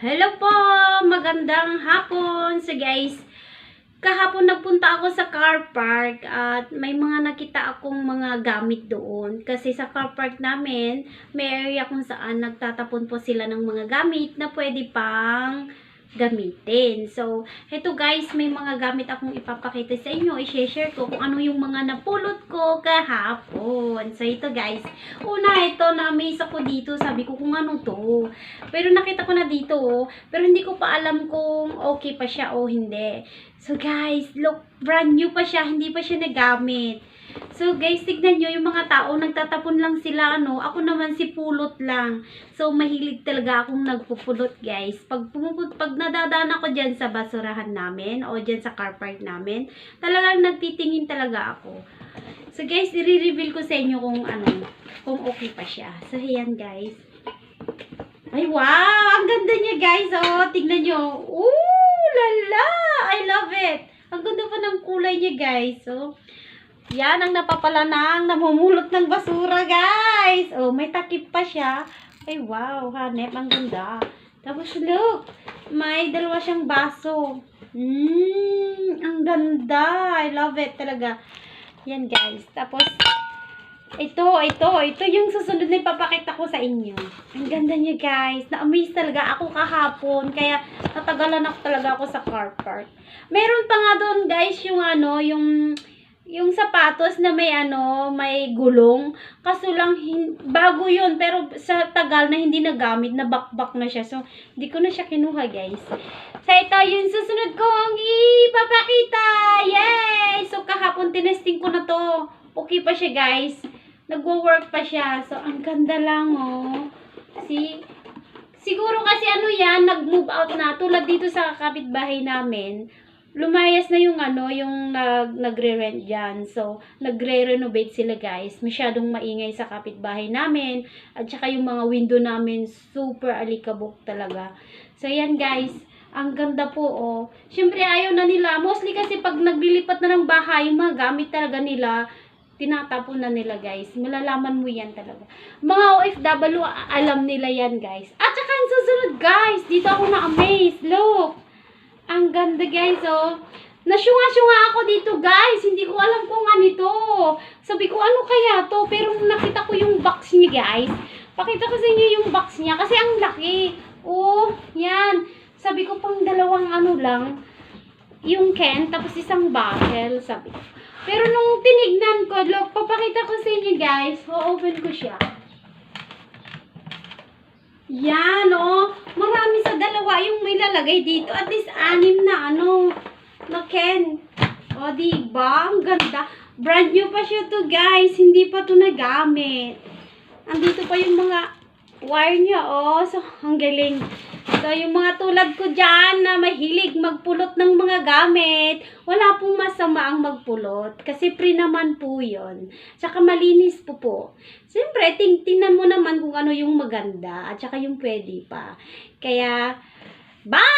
Hello po! Magandang hapon! So guys, kahapon nagpunta ako sa car park at may mga nakita akong mga gamit doon. Kasi sa car park namin, may area kung saan nagtatapon po sila ng mga gamit na pwede pang gamitin. So, heto guys, may mga gamit akong ipapakita sa inyo. I-share ko kung ano yung mga napulot ko kahapon. So, ito guys. Una, ito na-amaze ako dito. Sabi ko kung ano to. Pero nakita ko na dito, oh. Pero hindi ko pa alam kung okay pa siya o hindi. So, guys, look, brand new pa siya. Hindi pa siya nagamit. So guys, tignan nyo yung mga tao, nagtatapon lang sila, ano. Ako naman si pulot lang. So mahilig talaga akong nagpupulot guys. Pag nadadaan ako dyan sa basurahan namin o dyan sa car park namin, talagang nagtitingin talaga ako. So guys, i-reveal ko sa inyo kung ano, kung okay pa siya. So ayan guys. Ay wow, ang ganda niya guys. Oh, tignan nyo. Ooh, lala, I love it. Ang ganda pa ng kulay niya guys. So yan ang napapala ng namumulot ng basura, guys. Oh, may takip pa siya. Ay, wow, hanep, ang ganda. Tapos, look, may dalawa siyang baso. Ang ganda. I love it talaga. Yan, guys. Tapos, ito yung susunod na ipapakita ko sa inyo. Ang ganda niya, guys. Na-amaze talaga ako kahapon. Kaya, natagalan ako talaga ako sa car park. Meron pa nga doon, guys, yung ano, yung sapatos na may may gulong. Kaso lang, bago yun. Pero sa tagal na hindi nagamit, na bakbak na siya. So, hindi ko na siya kinuha, guys. So, ito yung susunod kong ipapakita. Yay! So, kahapon tinesting ko na to. Okay pa siya, guys. Nagwo-work pa siya. So, ang ganda lang, oh. See? Siguro kasi yan, nag-move out na. Tulad dito sa kapitbahay namin, lumayas na yung yung nagre-rent dyan. So, nagre-renovate sila guys. Masyadong maingay sa kapitbahay namin. At saka yung mga window namin, super alikabok talaga. So, yan guys. Ang ganda po, oh. Siyempre, ayaw na nila. Mostly kasi pag naglilipat na ng bahay, yung mga gamit talaga nila, tinatapon na nila guys. Malalaman mo yan talaga. Mga OFW, alam nila yan guys. At saka yung susunod guys. Dito ako na-amaze. Look. Ang ganda guys, oh. Nasyunga-syunga ako dito guys. Hindi ko alam kung ano ito. Sabi ko, ano kaya to? Pero nakita ko yung box niya guys. Pakita ko sa inyo yung box niya. Kasi ang laki. Oh, yan. Sabi ko pang dalawang lang. Yung can, tapos isang bottle. Sabi ko. Pero nung tinignan ko, look, papakita ko sa inyo guys. O-open ko siya. Yan, oh. Marami sa dalawa yung may lalagay dito. At least, 6 na, na can. O, diba? Ang ganda. Brand new pa siya to, guys. Hindi pa to nagamit. Andito pa yung mga wire niya, oh. So, ang galing. So, yung mga tulad ko dyan na mahilig magpulot ng mga gamit, wala pong masama ang magpulot. Kasi free naman po yun. Tsaka malinis po. Siyempre, tingnan mo naman kung ano yung maganda at saka yung pwede pa. Kaya, bye!